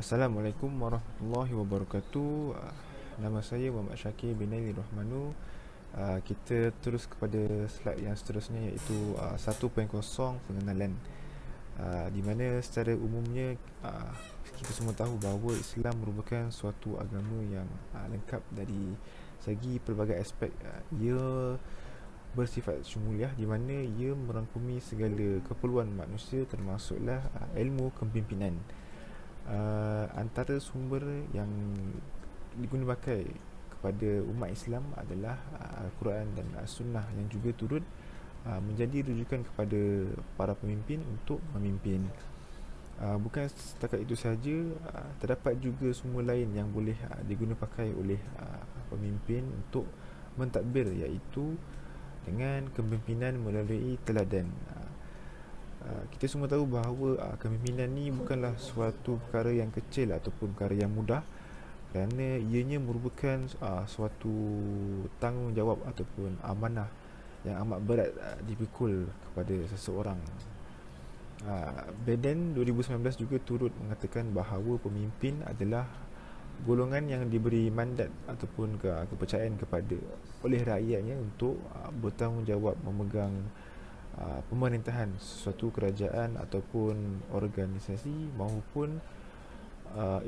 Assalamualaikum warahmatullahi wabarakatuh. Nama saya Muhammad Syakir bin Naili Rahmanu. Kita terus kepada slide yang seterusnya, iaitu 1.0 pengenalan. Di mana secara umumnya kita semua tahu bahawa Islam merupakan suatu agama yang lengkap dari segi pelbagai aspek. Ia bersifat syumuliah, di mana ia merangkumi segala keperluan manusia, termasuklah ilmu kepimpinan. Antara sumber yang digunakan pakai kepada umat Islam adalah Al-Quran dan As-Sunnah, yang juga turut menjadi rujukan kepada para pemimpin untuk memimpin. Bukan setakat itu sahaja, terdapat juga sumber lain yang boleh digunakan pakai oleh pemimpin untuk mentadbir, iaitu dengan kepimpinan melalui teladan. Kita semua tahu bahawa kepimpinan ni bukanlah suatu perkara yang kecil ataupun perkara yang mudah, kerana ianya merupakan suatu tanggungjawab ataupun amanah yang amat berat dipikul kepada seseorang. Biden 2019 juga turut mengatakan bahawa pemimpin adalah golongan yang diberi mandat ataupun kepercayaan kepada oleh rakyatnya untuk bertanggungjawab memegang pemerintahan sesuatu kerajaan ataupun organisasi maupun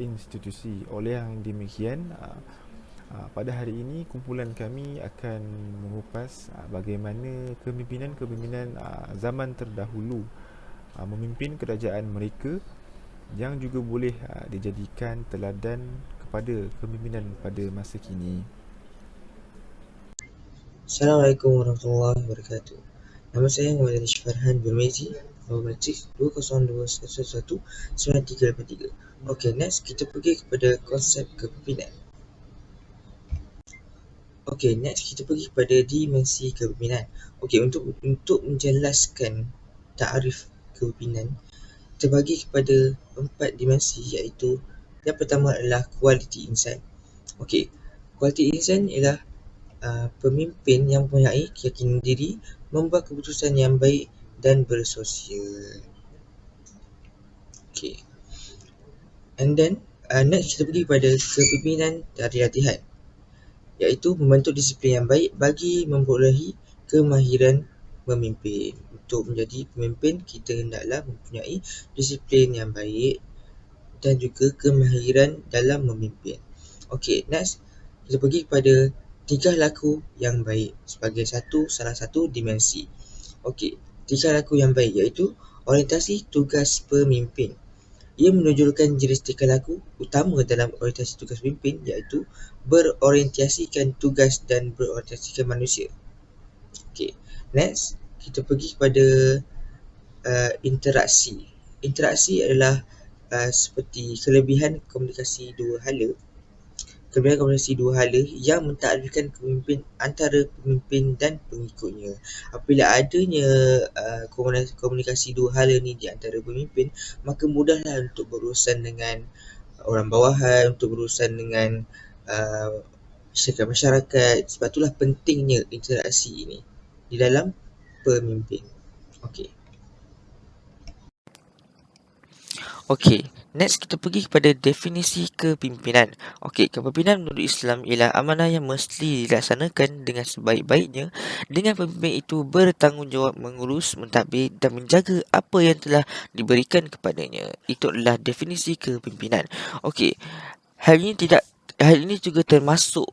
institusi. Oleh yang demikian, pada hari ini kumpulan kami akan mengupas bagaimana kepimpinan-kepimpinan zaman terdahulu memimpin kerajaan mereka, yang juga boleh dijadikan teladan kepada kepimpinan pada masa kini. Assalamualaikum warahmatullahi wabarakatuh. Nama saya Muhammad Anish Farhan Bermezi, nombor matriks 202119383. Okey, next kita pergi kepada konsep kepimpinan. Okey, next kita pergi kepada dimensi kepimpinan. Okey, untuk menjelaskan takrif kepimpinan, terbagi kepada 4 dimensi, iaitu yang pertama adalah kualiti insan. Okey, kualiti insan ialah pemimpin yang mempunyai keyakinan diri, membuat keputusan yang baik dan bersosial. Okay. And then next kita pergi pada kepimpinan dari latihan, iaitu membentuk disiplin yang baik bagi memperolehi kemahiran memimpin. Untuk menjadi pemimpin, kita hendaklah mempunyai disiplin yang baik dan juga kemahiran dalam memimpin. Okey, next kita pergi kepada tingkah laku yang baik sebagai salah satu dimensi. Okey, tingkah laku yang baik iaitu orientasi tugas pemimpin. Ia menonjolkan jenis tingkah laku utama dalam orientasi tugas pemimpin, iaitu berorientasikan tugas dan berorientasikan manusia. Okey, next kita pergi kepada interaksi. Interaksi adalah seperti kelebihan komunikasi dua hala yang mentakrifkan kepemimpin antara pemimpin dan pengikutnya. Apabila adanya komunikasi dua hala ni di antara pemimpin, maka mudahlah untuk berurusan dengan orang bawahan, untuk berurusan dengan masyarakat. Sebab itulah pentingnya interaksi ini di dalam pemimpin. Okey. Okey, next kita pergi kepada definisi kepimpinan. Okey, kepimpinan menurut Islam ialah amanah yang mesti dilaksanakan dengan sebaik-baiknya dengan pemimpin itu bertanggungjawab mengurus, mentadbir dan menjaga apa yang telah diberikan kepadanya. Itu adalah definisi kepimpinan. Okey, hal ini juga termasuk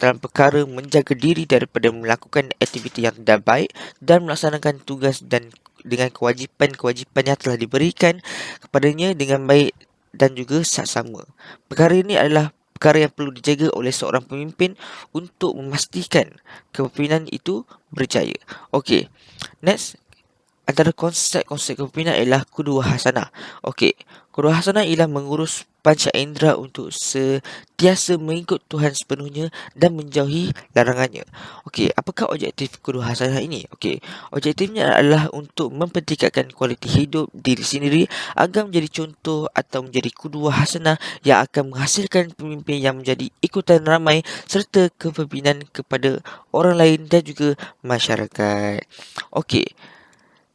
dalam perkara menjaga diri daripada melakukan aktiviti yang tidak baik dan melaksanakan tugas dan dengan kewajipan-kewajipan yang telah diberikan kepadanya dengan baik dan juga saksama. Perkara ini adalah perkara yang perlu dijaga oleh seorang pemimpin untuk memastikan kepimpinan itu berjaya. Okey, next, antara konsep-konsep kepimpinan ialah qudwah hasanah. Okey, qudwah hasanah ialah mengurus panca indera untuk sentiasa mengikut Tuhan sepenuhnya dan menjauhi larangannya. Okey, apakah objektif qudwah hasanah ini? Okey, objektifnya adalah untuk mempertingkatkan kualiti hidup diri sendiri agar menjadi contoh atau menjadi qudwah hasanah yang akan menghasilkan pemimpin yang menjadi ikutan ramai serta kepimpinan kepada orang lain dan juga masyarakat. Okey,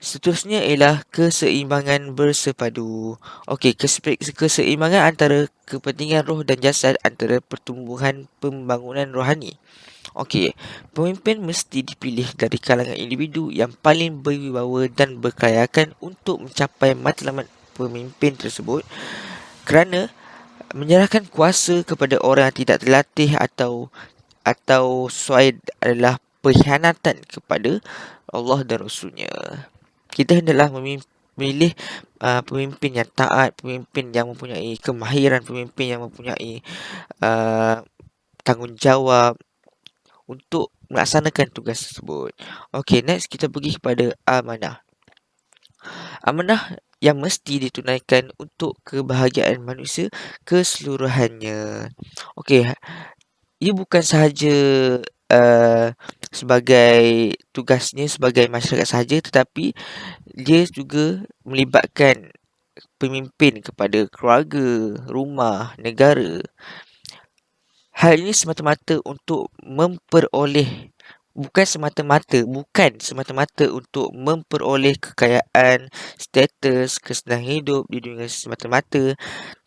Seterusnya ialah keseimbangan bersepadu. Okey, keseimbangan antara kepentingan roh dan jasad antara pertumbuhan pembangunan rohani. Okey, pemimpin mesti dipilih dari kalangan individu yang paling berwibawa dan berkelayakan untuk mencapai matlamat pemimpin tersebut, kerana menyerahkan kuasa kepada orang yang tidak terlatih atau sesuai adalah pengkhianatan kepada Allah dan Rasulnya. Kita hendaklah memilih pemimpin yang taat, pemimpin yang mempunyai kemahiran, pemimpin yang mempunyai uh, tanggungjawab untuk melaksanakan tugas tersebut. Okey, next kita pergi kepada amanah. Amanah yang mesti ditunaikan untuk kebahagiaan manusia keseluruhannya. Okey, ia bukan sahaja sebagai tugasnya sebagai masyarakat sahaja, tetapi dia juga melibatkan pemimpin kepada keluarga, rumah, negara. Hal ini semata-mata untuk bukan semata-mata untuk memperoleh kekayaan, status, kesenangan hidup di dunia semata-mata,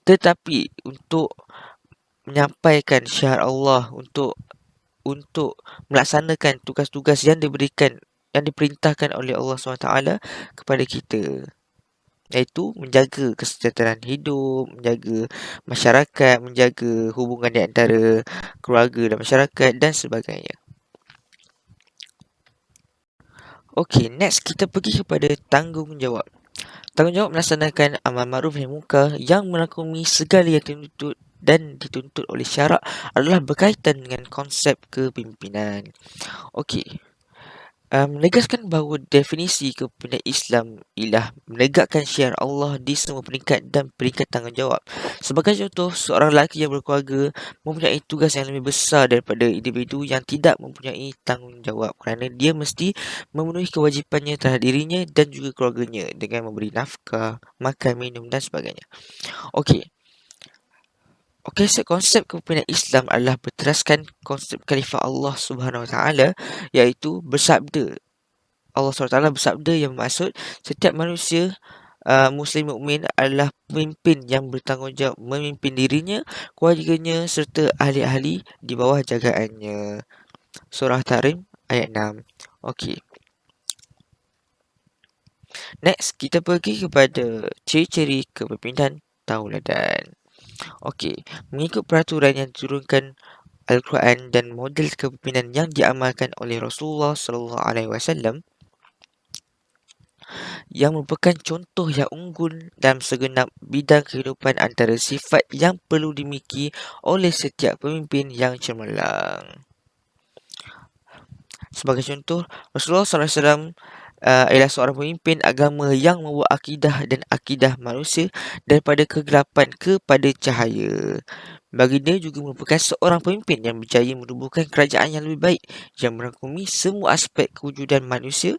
tetapi untuk menyampaikan syiar Allah, untuk melaksanakan tugas-tugas yang diperintahkan oleh Allah SWT kepada kita, iaitu menjaga kesejahteraan hidup, menjaga masyarakat, menjaga hubungan di antara keluarga dan masyarakat dan sebagainya. Okey, next kita pergi kepada tanggungjawab. Tanggungjawab melaksanakan amal ma'ruf nahi munkar yang melakoni segala yang dituntut oleh syarak adalah berkaitan dengan konsep kepimpinan. Okey. Menegaskan bahawa definisi kepimpinan Islam ialah menegakkan syiar Allah di semua peringkat dan peringkat tanggungjawab. Sebagai contoh, seorang lelaki yang berkeluarga mempunyai tugas yang lebih besar daripada individu yang tidak mempunyai tanggungjawab, kerana dia mesti memenuhi kewajipannya terhadap dirinya dan juga keluarganya dengan memberi nafkah, makan, minum dan sebagainya. Okey. Konsep kepimpinan Islam adalah berteraskan konsep khalifah Allah Subhanahu Wa Taala, iaitu bersabda. Allah SWT bersabda yang bermaksud setiap manusia Muslim mukmin adalah pemimpin yang bertanggungjawab memimpin dirinya, keluarganya serta ahli-ahli di bawah jagaannya. Surah Tarim ayat 6. Okey. Next, kita pergi kepada ciri-ciri kepimpinan tauladan. Okey, mengikut peraturan yang diturunkan Al-Quran dan model kepimpinan yang diamalkan oleh Rasulullah SAW yang merupakan contoh yang unggul dalam segenap bidang kehidupan antara sifat yang perlu dimiliki oleh setiap pemimpin yang cemerlang. Sebagai contoh, Rasulullah SAW ialah seorang pemimpin agama yang membawa akidah manusia daripada kegelapan kepada cahaya. Baginda juga merupakan seorang pemimpin yang berjaya menubuhkan kerajaan yang lebih baik yang merangkumi semua aspek kewujudan manusia,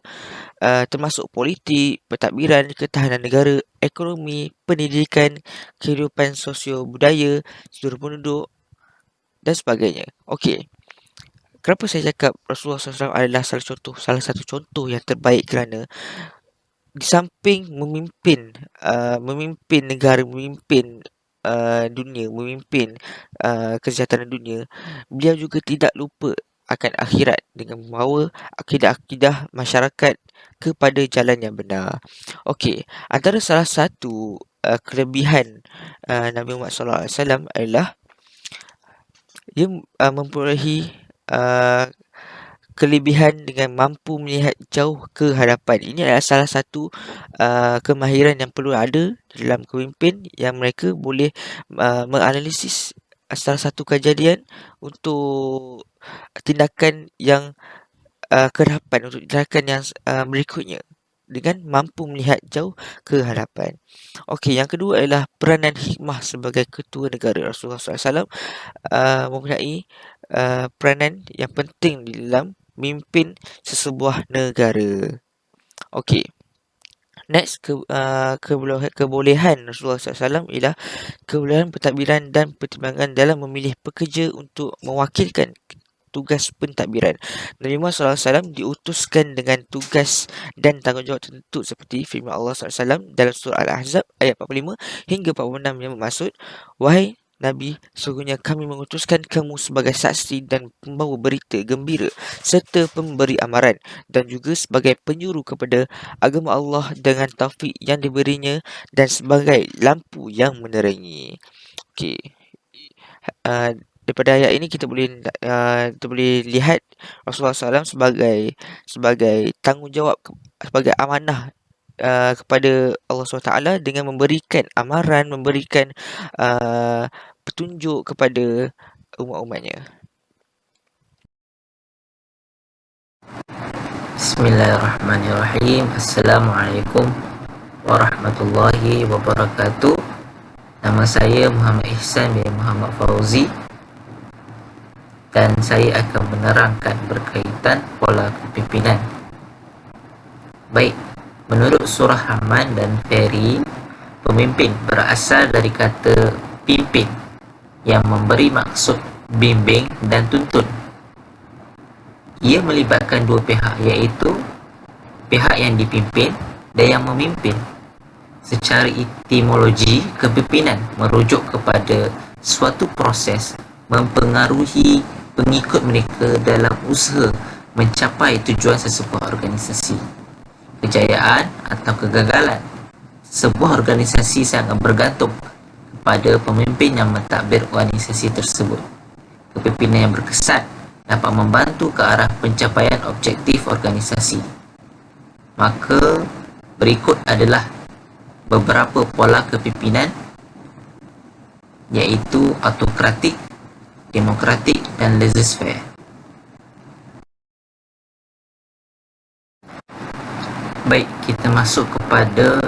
termasuk politik, pentadbiran, ketahanan negara, ekonomi, pendidikan, kehidupan sosio budaya seluruh penduduk dan sebagainya. Okey. Kenapa saya cakap Rasulullah SAW adalah salah satu contoh yang terbaik, kerana di samping memimpin negara, memimpin dunia, memimpin kesejahteraan dunia, beliau juga tidak lupa akan akhirat dengan membawa akidah-akidah masyarakat kepada jalan yang benar. Okey, antara salah satu kelebihan Nabi Muhammad SAW adalah dia memperolehi kelebihan dengan mampu melihat jauh ke hadapan. Ini adalah salah satu kemahiran yang perlu ada dalam pemimpin, yang mereka boleh menganalisis salah satu kejadian untuk tindakan yang ke depan, untuk tindakan yang berikutnya dengan mampu melihat jauh ke hadapan. Okey, yang kedua adalah peranan hikmah sebagai ketua negara. Rasulullah SAW mempunyai peranan yang penting di dalam memimpin sesebuah negara. Okey. Next, kebolehan Rasulullah SAW ialah kebolehan pentadbiran dan pertimbangan dalam memilih pekerja untuk mewakilkan tugas pentadbiran. Nabi Muhammad SAW diutuskan dengan tugas dan tanggungjawab tertentu seperti firman Allah SAW dalam surah Al-Ahzab ayat 45 hingga 46 yang bermaksud, "Wahai Nabi, sesungguhnya kami mengutuskan kamu sebagai saksi dan pembawa berita gembira serta pemberi amaran dan juga sebagai penyuruh kepada agama Allah dengan taufik yang diberinya dan sebagai lampu yang menerangi." Okey. Daripada ayat ini kita boleh lihat Rasulullah SAW sebagai tanggungjawab sebagai amanah kepada Allah SWT dengan memberikan amaran, memberikan petunjuk kepada umat-umatnya. Bismillahirrahmanirrahim. Assalamualaikum warahmatullahi wabarakatuh. Nama saya Muhammad Ihsan bin Muhammad Fauzi dan saya akan menerangkan berkaitan pola kepimpinan. Baik, menurut surah Haman dan Feri, pemimpin berasal dari kata pimpin yang memberi maksud bimbing dan tuntun. Ia melibatkan dua pihak, iaitu pihak yang dipimpin dan yang memimpin. Secara etimologi, kepimpinan merujuk kepada suatu proses mempengaruhi pengikut mereka dalam usaha mencapai tujuan sesebuah organisasi. Kejayaan atau kegagalan sebuah organisasi sangat bergantung kepada pemimpin yang mentadbir organisasi tersebut. Kepimpinan yang berkesan dapat membantu ke arah pencapaian objektif organisasi. Maka berikut adalah beberapa pola kepimpinan, iaitu autokratik, demokratik dan laissez-faire. Baik, kita masuk kepada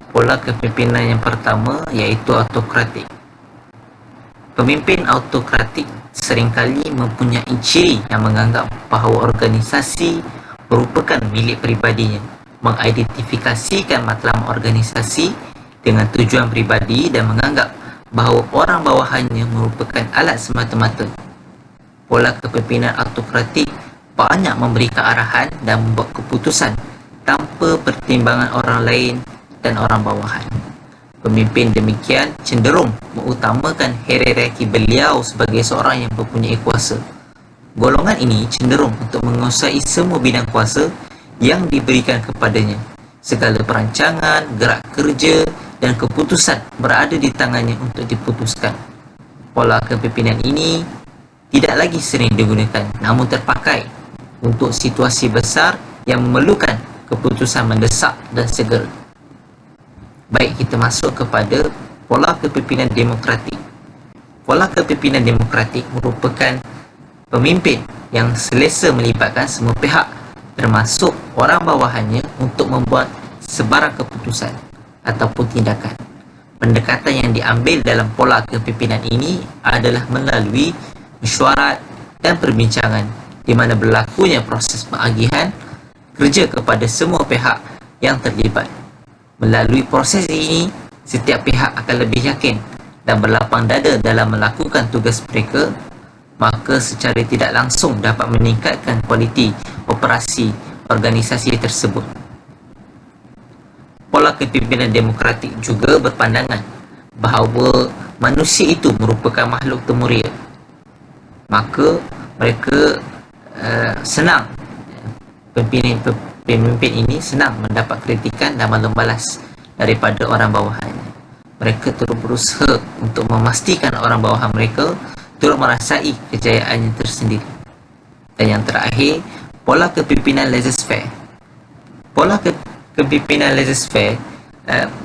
pola kepimpinan yang pertama, iaitu autokratik. Pemimpin autokratik seringkali mempunyai ciri yang menganggap bahawa organisasi merupakan milik peribadinya, mengidentifikasikan matlamat organisasi dengan tujuan peribadi dan menganggap bahawa orang bawahannya merupakan alat semata-mata. Pola kepimpinan autokratik banyak memberikan arahan dan membuat keputusan tanpa pertimbangan orang lain dan orang bawahan. Pemimpin demikian cenderung mengutamakan hierarki beliau sebagai seorang yang mempunyai kuasa. Golongan ini cenderung untuk menguasai semua bidang kuasa yang diberikan kepadanya. Segala perancangan, gerak kerja dan keputusan berada di tangannya untuk diputuskan. Pola kepimpinan ini tidak lagi sering digunakan, namun terpakai untuk situasi besar yang memerlukan keputusan mendesak dan segera. Baik, kita masuk kepada pola kepimpinan demokratik. Pola kepimpinan demokratik merupakan pemimpin yang selesa melibatkan semua pihak termasuk orang bawahannya untuk membuat sebarang keputusan ataupun tindakan. Pendekatan yang diambil dalam pola kepimpinan ini adalah melalui mesyuarat dan perbincangan di mana berlakunya proses pengagihan kerja kepada semua pihak yang terlibat. Melalui proses ini, setiap pihak akan lebih yakin dan berlapang dada dalam melakukan tugas mereka, maka secara tidak langsung dapat meningkatkan kualiti operasi organisasi tersebut. Pola kepimpinan demokratik juga berpandangan bahawa manusia itu merupakan makhluk temuria. Maka mereka senang, pemimpin ini senang mendapat kritikan dan maklum balas daripada orang bawahannya. Mereka terus berusaha untuk memastikan orang bawahan mereka turut merasai kejayaannya tersendiri. Dan yang terakhir, pola kepimpinan laissez-faire. Pola kepimpinan laissez-faire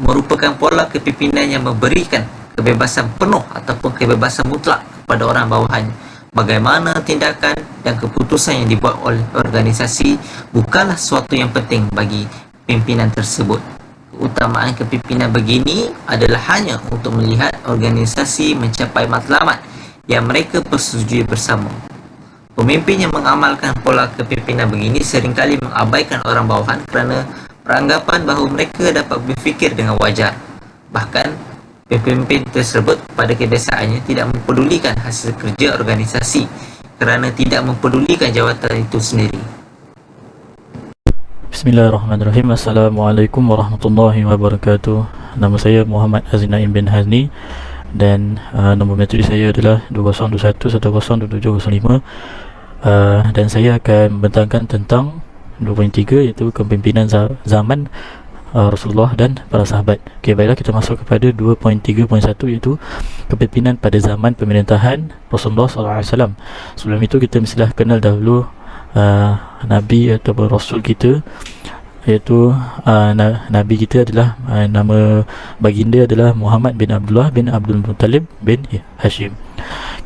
merupakan pola kepimpinan yang memberikan kebebasan penuh ataupun kebebasan mutlak kepada orang bawahannya. Bagaimana tindakan dan keputusan yang dibuat oleh organisasi bukanlah sesuatu yang penting bagi pimpinan tersebut. Keutamaan kepimpinan begini adalah hanya untuk melihat organisasi mencapai matlamat yang mereka persetujui bersama. Pemimpin yang mengamalkan pola kepimpinan begini seringkali mengabaikan orang bawahan kerana beranggapan bahawa mereka dapat berfikir dengan wajar. Bahkan, pemimpin tersebut pada kebiasaannya tidak mempedulikan hasil kerja organisasi kerana tidak mempedulikan jawatan itu sendiri. Bismillahirrahmanirrahim. Assalamualaikum warahmatullahi wabarakatuh. Nama saya Muhammad Azin Naim bin Hazni dan nombor matrik saya adalah 2021102705. Dan saya akan membentangkan tentang 2.3 iaitu kepimpinan zaman Rasulullah dan para sahabat. Okey, baiklah, kita masuk kepada 2.3.1 iaitu kepimpinan pada zaman pemerintahan Rasulullah SAW. Sebelum itu kita mestilah kenal dahulu Nabi atau Rasul kita, iaitu Nabi kita adalah nama baginda adalah Muhammad bin Abdullah bin Abdul Muttalib bin Hashim.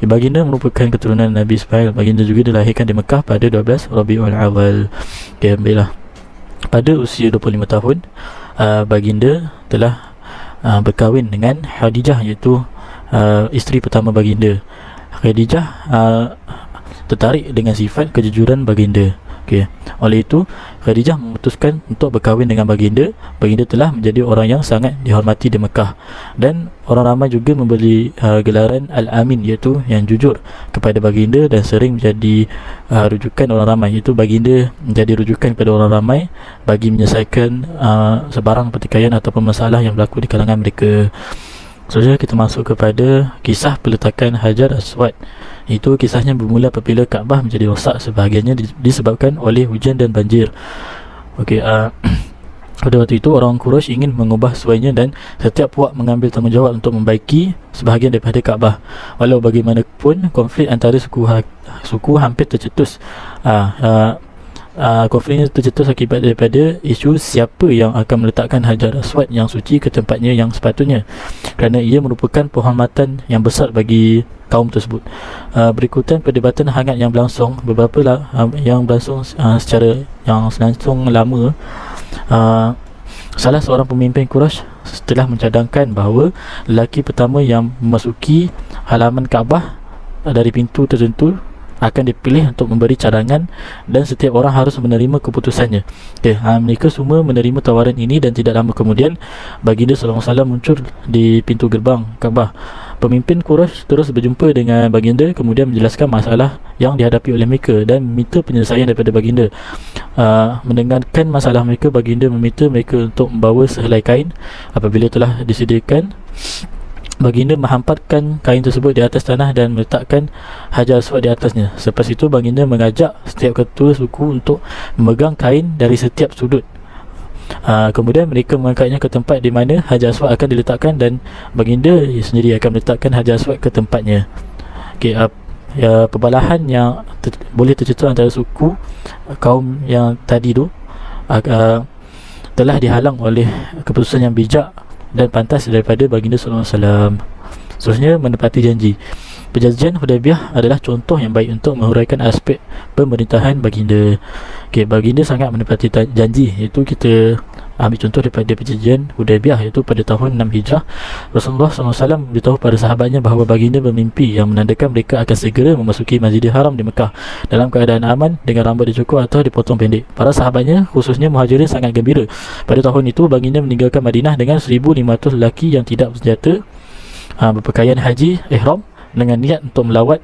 Baginda merupakan keturunan Nabi Ismail. Baginda juga dilahirkan di Mekah pada 12 Rabiul Awal. Baiklah, pada usia 25 tahun baginda telah berkahwin dengan Khadijah, iaitu isteri pertama baginda. Khadijah tertarik dengan sifat kejujuran baginda. Okey, oleh itu Khadijah memutuskan untuk berkahwin dengan baginda. Baginda telah menjadi orang yang sangat dihormati di Mekah dan orang ramai juga memberi gelaran Al-Amin, iaitu yang jujur, kepada baginda dan sering menjadi rujukan orang ramai, iaitu baginda menjadi rujukan kepada orang ramai bagi menyelesaikan sebarang pertikaian ataupun masalah yang berlaku di kalangan mereka. Seterusnya kita masuk kepada kisah peletakan Hajar Aswad. Itu kisahnya bermula apabila Kaabah menjadi rosak, sebahagiannya disebabkan oleh hujan dan banjir. Okey, pada waktu itu orang Quraisy ingin mengubah suainya dan setiap puak mengambil tanggungjawab untuk membaiki sebahagian daripada Kaabah. Walau bagaimanapun konflik antara suku hampir tercetus. Konflik ini tercetus akibat daripada isu siapa yang akan meletakkan Hajar Aswad yang suci ke tempatnya yang sepatutnya, kerana ia merupakan penghormatan yang besar bagi kaum tersebut. Berikutan perdebatan hangat yang berlangsung secara yang langsung lama, salah seorang pemimpin Quraisy telah mencadangkan bahawa lelaki pertama yang memasuki halaman Kaabah dari pintu tertentu akan dipilih untuk memberi cadangan dan setiap orang harus menerima keputusannya. Okay, mereka semua menerima tawaran ini dan tidak lama kemudian baginda SAW muncul di pintu gerbang Kaabah. Pemimpin Quraisy terus berjumpa dengan baginda, kemudian menjelaskan masalah yang dihadapi oleh mereka dan meminta penyelesaian daripada baginda. Mendengarkan masalah mereka, baginda meminta mereka untuk membawa sehelai kain. Apabila telah disediakan, baginda menghamparkan kain tersebut di atas tanah dan meletakkan Hajar Aswad di atasnya. Selepas itu baginda mengajak setiap ketua suku untuk memegang kain dari setiap sudut. Kemudian mereka mengangkatnya ke tempat di mana Hajar Aswad akan diletakkan dan baginda sendiri akan meletakkan Hajar Aswad ke tempatnya. Okay, perbalahan yang boleh tercetus antara suku kaum yang tadi tu telah dihalang oleh keputusan yang bijak dan pantas daripada baginda SAW. Seterusnya, menepati janji. Perjanjian Hudaibiyah adalah contoh yang baik untuk menguraikan aspek pemerintahan baginda. Okay, baginda sangat menepati janji, iaitu kita ambil contoh daripada perjanjian Hudaibiyah, iaitu pada tahun 6 Hijrah. Rasulullah SAW beritahu pada sahabatnya bahawa baginda bermimpi yang menandakan mereka akan segera memasuki Masjidil Haram di Mekah dalam keadaan aman dengan rambut dicukur atau dipotong pendek. Para sahabatnya, khususnya Muhajirin, sangat gembira. Pada tahun itu baginda meninggalkan Madinah dengan 1,500 lelaki yang tidak bersenjata, berpakaian haji ihram dengan niat untuk melawat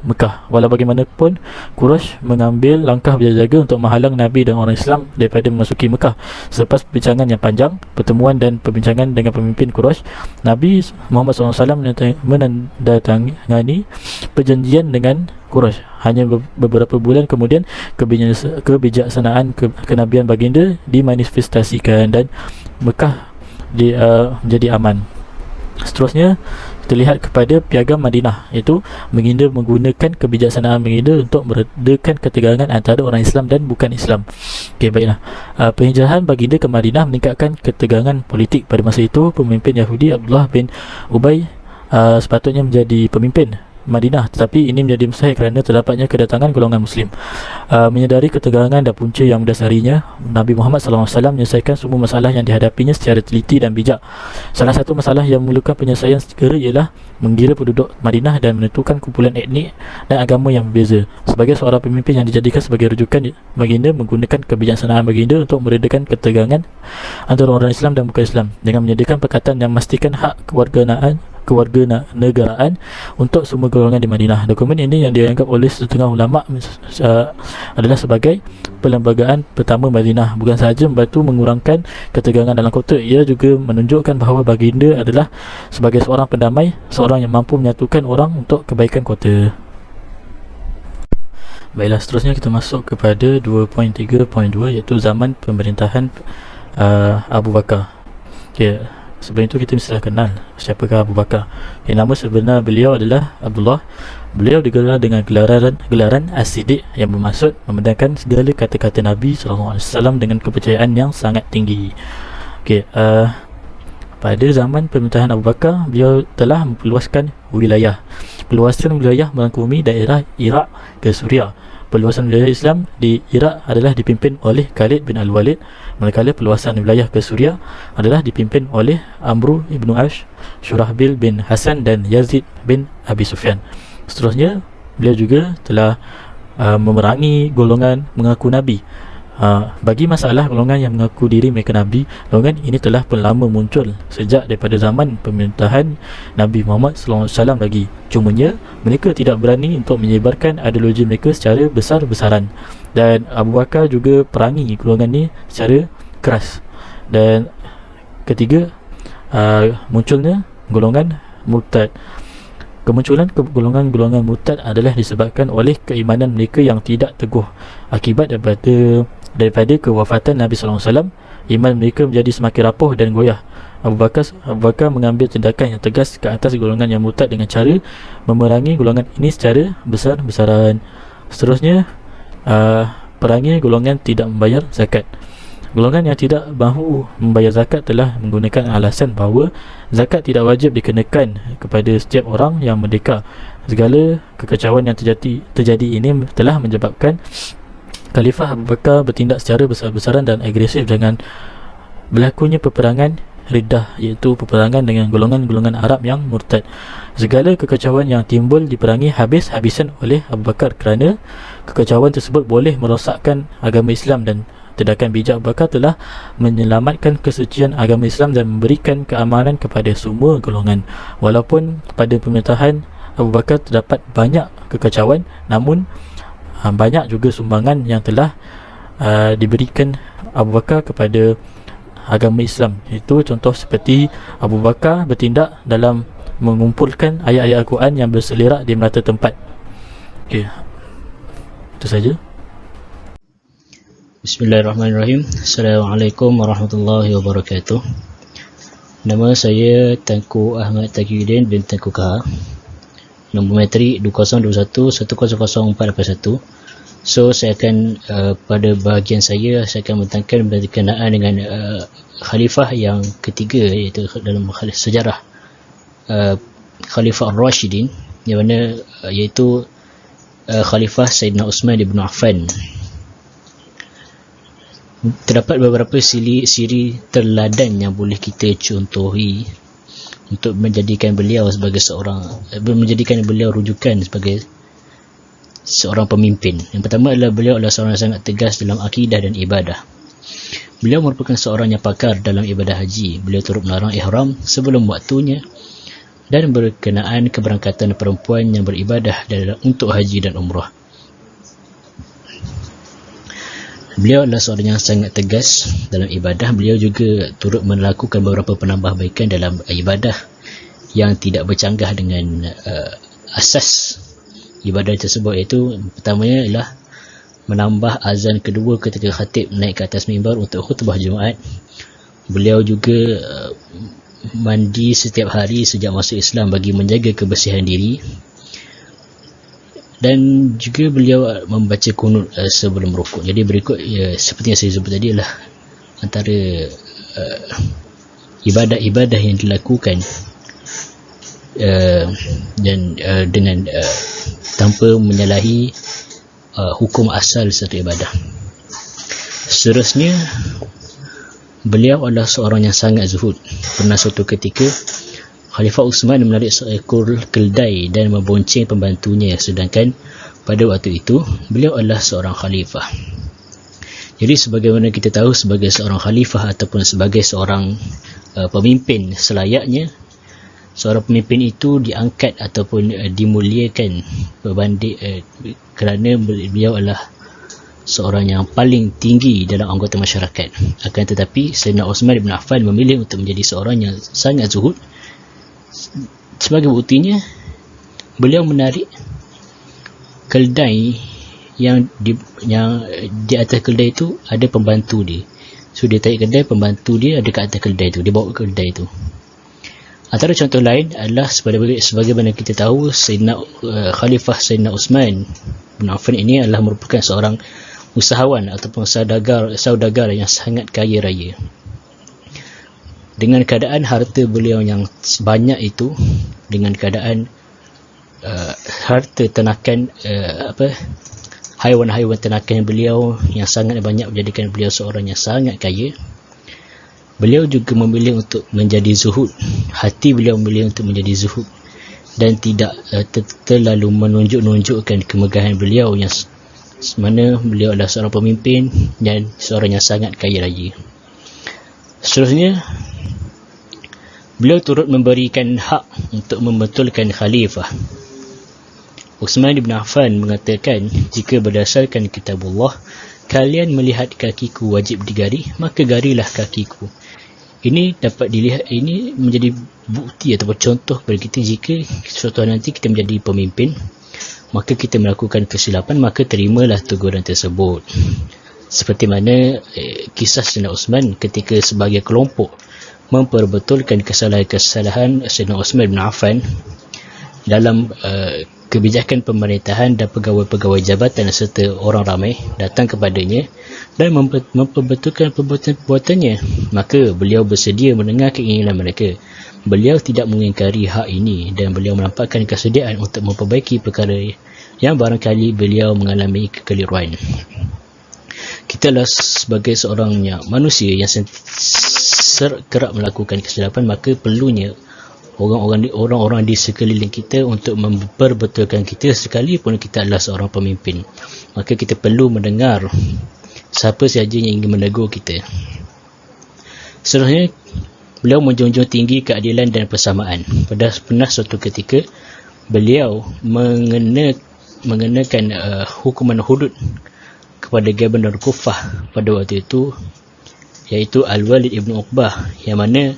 Mekah. Walau bagaimanapun, Quraisy mengambil langkah berjaga-jaga untuk menghalang Nabi dan orang Islam daripada memasuki Mekah. Selepas perbincangan yang panjang, pertemuan dan perbincangan dengan pemimpin Quraisy, Nabi Muhammad SAW menandatangani perjanjian dengan Quraisy. Hanya beberapa bulan kemudian kebijaksanaan kenabian baginda dimanifestasikan dan Mekah menjadi aman. Seterusnya, kita lihat kepada piagam Madinah, iaitu baginda menggunakan kebijaksanaan baginda untuk meredakan ketegangan antara orang Islam dan bukan Islam. Okey, baiklah. Penghijrahan baginda ke Madinah meningkatkan ketegangan politik. Pada masa itu, pemimpin Yahudi Abdullah bin Ubay sepatutnya menjadi pemimpin Madinah, tetapi ini menjadi mustahil kerana terdapatnya kedatangan golongan Muslim. Menyedari ketegangan dan punca yang mendasarinya, Nabi Muhammad SAW menyelesaikan semua masalah yang dihadapinya secara teliti dan bijak. Salah satu masalah yang memerlukan penyelesaian segera ialah menggira penduduk Madinah dan menentukan kumpulan etnik dan agama yang berbeza. Sebagai seorang pemimpin yang dijadikan sebagai rujukan, baginda menggunakan kebijaksanaan baginda untuk meredakan ketegangan antara orang Islam dan bukan Islam dengan menyediakan perkataan yang memastikan hak kewarganaan kewarganegaraan untuk semua golongan di Madinah. Dokumen ini yang dianggap oleh setengah ulama adalah sebagai perlembagaan pertama Madinah. Bukan sahaja membantu mengurangkan ketegangan dalam kota, ia juga menunjukkan bahawa baginda adalah sebagai seorang pendamai, seorang yang mampu menyatukan orang untuk kebaikan kota. Baiklah, seterusnya kita masuk kepada 2.3.2 iaitu zaman pemerintahan Abu Bakar. Okay. Sebelum itu kita mesti kenal siapakah Abu Bakar. Nama sebenar beliau adalah Abdullah. Beliau digelar dengan gelaran As-Siddiq yang bermaksud membenarkan segala kata-kata Nabi SAW dengan kepercayaan yang sangat tinggi. Okey, pada zaman pemerintahan Abu Bakar, beliau telah memperluaskan wilayah. Perluasan wilayah merangkumi daerah Iraq ke Suria. Perluasan wilayah Islam di Iraq adalah dipimpin oleh Khalid bin Al-Walid, manakala perluasan wilayah ke Suria adalah dipimpin oleh Amru ibn Ash, Shurahbil bin Hasan dan Yazid bin Abi Sufyan. Seterusnya, beliau juga telah memerangi golongan mengaku Nabi. Bagi masalah golongan yang mengaku diri mereka Nabi, golongan ini telah pun lama muncul sejak daripada zaman pemerintahan Nabi Muhammad SAW lagi. Cumanya mereka tidak berani untuk menyebarkan ideologi mereka secara besar-besaran, dan Abu Bakar juga perangi golongan ini secara keras. Dan ketiga, munculnya golongan murtad. Kemunculan golongan-golongan murtad adalah disebabkan oleh keimanan mereka yang tidak teguh. Akibat daripada kewafatan Nabi SAW, iman mereka menjadi semakin rapuh dan goyah. Abu Bakar mengambil tindakan yang tegas ke atas golongan yang murtad dengan cara memerangi golongan ini secara besar-besaran. Seterusnya, perangi golongan tidak membayar zakat. Golongan yang tidak mahu membayar zakat telah menggunakan alasan bahawa zakat tidak wajib dikenakan kepada setiap orang yang merdeka. Segala kekacauan yang terjadi ini telah menyebabkan Khalifah Abu Bakar bertindak secara besar-besaran dan agresif dengan berlakunya peperangan Riddah, iaitu peperangan dengan golongan-golongan Arab yang murtad. Segala kekacauan yang timbul diperangi habis-habisan oleh Abu Bakar kerana kekacauan tersebut boleh merosakkan agama Islam, dan tindakan bijak Abu Bakar telah menyelamatkan kesucian agama Islam dan memberikan keamanan kepada semua golongan. Walaupun pada pemerintahan Abu Bakar terdapat banyak kekacauan, namun banyak juga sumbangan yang telah diberikan Abu Bakar kepada agama Islam. Itu contoh seperti Abu Bakar bertindak dalam mengumpulkan ayat-ayat Al-Quran yang berselerak di merata tempat. Okey, itu saja. Bismillahirrahmanirrahim. Assalamualaikum warahmatullahi wabarakatuh. Nama saya Tengku Ahmad Taqiyuddin bin Tengku Kahar. Nombor matrik 2021-100481. So saya akan pada bahagian saya akan mentangkan berkenaan dengan khalifah yang ketiga, iaitu dalam sejarah Khalifah Ar-Rashidin, yang mana iaitu Khalifah Sayyidina Uthman ibn Affan. Terdapat beberapa siri terladan yang boleh kita contohi untuk menjadikan beliau rujukan sebagai seorang pemimpin. Yang pertama adalah beliau adalah seorang yang sangat tegas dalam akidah dan ibadah. Beliau merupakan seorang yang pakar dalam ibadah haji. Beliau turut melarang ihram sebelum waktunya dan berkenaan keberangkatan perempuan yang beribadah untuk haji dan umrah. Beliau adalah seorang yang sangat tegas dalam ibadah. Beliau juga turut melakukan beberapa penambahbaikan dalam ibadah yang tidak bercanggah dengan asas ibadah tersebut, iaitu pertamanya ialah menambah azan kedua ketika khatib naik ke atas mimbar untuk khutbah Jumaat. Beliau juga mandi setiap hari sejak masuk Islam bagi menjaga kebersihan diri, dan juga beliau membaca kunut sebelum rukuk. Jadi berikut seperti yang saya sebut tadi adalah antara ibadah-ibadah yang dilakukan dan dengan tanpa menyalahi hukum asal satu ibadah. Seterusnya, beliau adalah seorang yang sangat zuhud. Pernah suatu ketika Khalifah Uthman menarik seekor keldai dan membonceng pembantunya, sedangkan pada waktu itu beliau adalah seorang khalifah. Jadi sebagaimana kita tahu, sebagai seorang khalifah ataupun sebagai seorang pemimpin, selayaknya seorang pemimpin itu diangkat ataupun dimuliakan berbanding kerana beliau adalah seorang yang paling tinggi dalam anggota masyarakat. Akan tetapi Sayyidina Uthman bin Affan memilih untuk menjadi seorang yang sangat zuhud. Sebagai buktinya, beliau menarik keldai yang di atas keldai itu ada pembantu dia. So dia tarik keldai, pembantu dia ada kat atas keldai tu, dia bawa keldai tu. Antara contoh lain adalah sebagaimana kita tahu Khalifah Sayyidina Uthman bin Affan ini adalah merupakan seorang usahawan ataupun saudagar yang sangat kaya raya. Dengan keadaan harta beliau yang banyak itu, dengan keadaan harta ternakan haiwan-haiwan ternakan beliau yang sangat banyak menjadikan beliau seorang yang sangat kaya, beliau juga memilih untuk menjadi zuhud. Hati beliau memilih untuk menjadi zuhud dan tidak terlalu menunjukkan kemegahan beliau yang mana beliau adalah seorang pemimpin dan seorang yang sangat kaya raya. Seterusnya, beliau turut memberikan hak untuk membetulkan khalifah. Uthman bin Affan mengatakan, jika berdasarkan kitabullah, kalian melihat kakiku wajib digari, maka garilah kakiku. Ini dapat dilihat, ini menjadi bukti ataupun contoh kepada kita jika suatu hari nanti kita menjadi pemimpin, maka kita melakukan kesilapan, maka terimalah teguran tersebut. Seperti mana kisah Sayyidina Uthman ketika sebagai kelompok memperbetulkan kesalahan-kesalahan Sayyidina Uthman bin Affan dalam kebijakan pemerintahan dan pegawai-pegawai jabatan serta orang ramai datang kepadanya dan memperbetulkan perbuatan-perbuatannya, maka beliau bersedia mendengar keinginan mereka. Beliau tidak mengingkari hak ini dan beliau menampakkan kesediaan untuk memperbaiki perkara yang barangkali beliau mengalami kekeliruan. Kita adalah sebagai seorang manusia yang kerap melakukan kesilapan, maka perlunya orang-orang di sekeliling kita untuk memperbetulkan kita sekalipun kita adalah seorang pemimpin. Maka kita perlu mendengar siapa sahaja yang ingin menegur kita. Seterusnya, beliau menjunjung tinggi keadilan dan persamaan. Pernah suatu ketika beliau mengenakan hukuman hudud kepada Gubernur Kufah pada waktu itu, iaitu Al-Walid ibn Uqbah, yang mana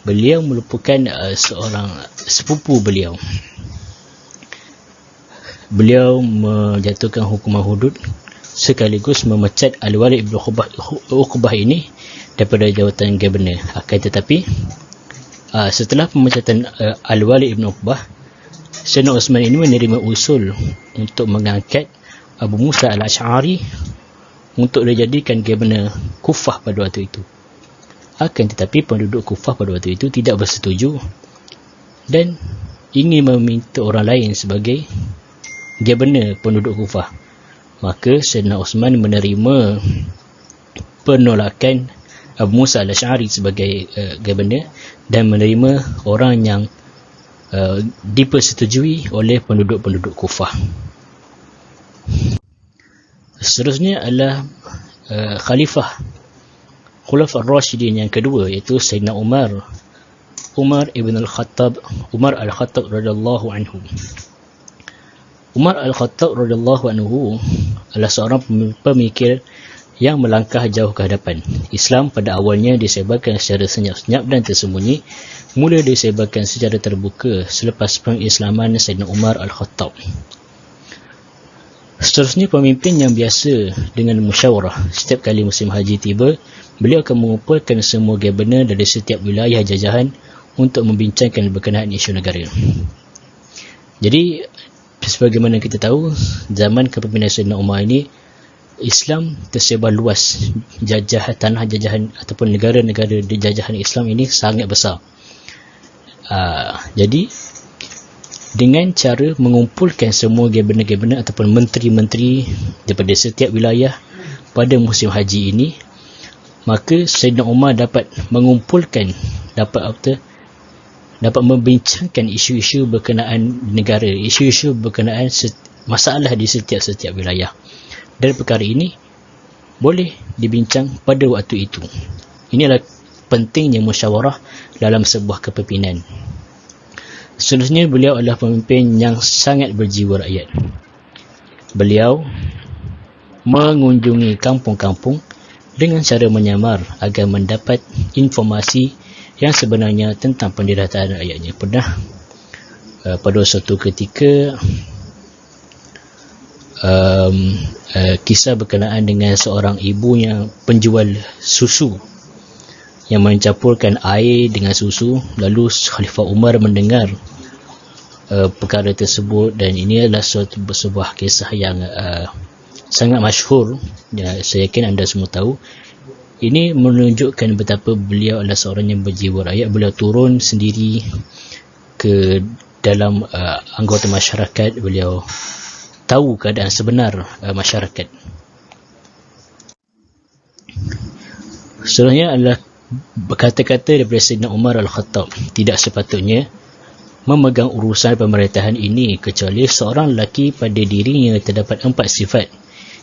beliau merupakan seorang sepupu beliau. Beliau menjatuhkan hukuman hudud sekaligus memecat Al-Walid ibn Uqbah ini daripada jawatan Gubernur. Akan tetapi setelah pemecatan Al-Walid ibn Uqbah, Sayyidina Uthman ini menerima usul untuk mengangkat Abu Musa al-Ash'ari untuk dijadikan Gubernur Kufah pada waktu itu. Akan tetapi penduduk Kufah pada waktu itu tidak bersetuju dan ingin meminta orang lain sebagai Gubernur penduduk Kufah. Maka Sayyidina Uthman menerima penolakan Abu Musa al-Ash'ari sebagai Gubernur dan menerima orang yang dipersetujui oleh penduduk-penduduk Kufah. Seterusnya adalah Khalifah Khulafaur Rasyidin yang kedua, iaitu Sayyidina Umar Al-Khattab radhiyallahu anhu. Umar Al-Khattab radhiyallahu anhu adalah seorang pemikir yang melangkah jauh ke hadapan. Islam pada awalnya disebarkan secara senyap-senyap dan tersembunyi, mula disebarkan secara terbuka selepas pengislaman Sayyidina Umar Al-Khattab. Seterusnya, pemimpin yang biasa dengan musyawarah. Setiap kali musim haji tiba, beliau akan mengumpulkan semua gubernur dari setiap wilayah jajahan untuk membincangkan berkenaan isu negara. Jadi, sebagaimana kita tahu, zaman kepimpinan Sayyidina Umar ini, Islam tersebar luas. Tanah jajahan ataupun negara-negara di jajahan Islam ini sangat besar. Jadi, dengan cara mengumpulkan semua gubernur-gubernur ataupun menteri-menteri daripada setiap wilayah pada musim haji ini, maka Sayyidina Umar dapat mengumpulkan, dapat membincangkan isu-isu berkenaan negara, isu-isu berkenaan masalah di setiap wilayah. Dan perkara ini boleh dibincang pada waktu itu. Inilah pentingnya musyawarah dalam sebuah kepimpinan. Seterusnya, beliau adalah pemimpin yang sangat berjiwa rakyat. Beliau mengunjungi kampung-kampung dengan cara menyamar agar mendapat informasi yang sebenarnya tentang penderitaan rakyatnya. Pernah pada suatu ketika kisah berkenaan dengan seorang ibu yang penjual susu yang mencampurkan air dengan susu. Lalu Khalifah Umar mendengar perkara tersebut, dan ini adalah sebuah kisah yang sangat masyhur. Saya yakin anda semua tahu. Ini menunjukkan betapa beliau adalah seorang yang berjiwa rakyat. Beliau turun sendiri ke dalam anggota masyarakat. Beliau tahu keadaan sebenar masyarakat. Seterusnya adalah kata-kata daripada Sayyidina Umar Al-Khattab. Tidak sepatutnya memegang urusan pemerintahan ini kecuali seorang lelaki pada dirinya terdapat 4 sifat,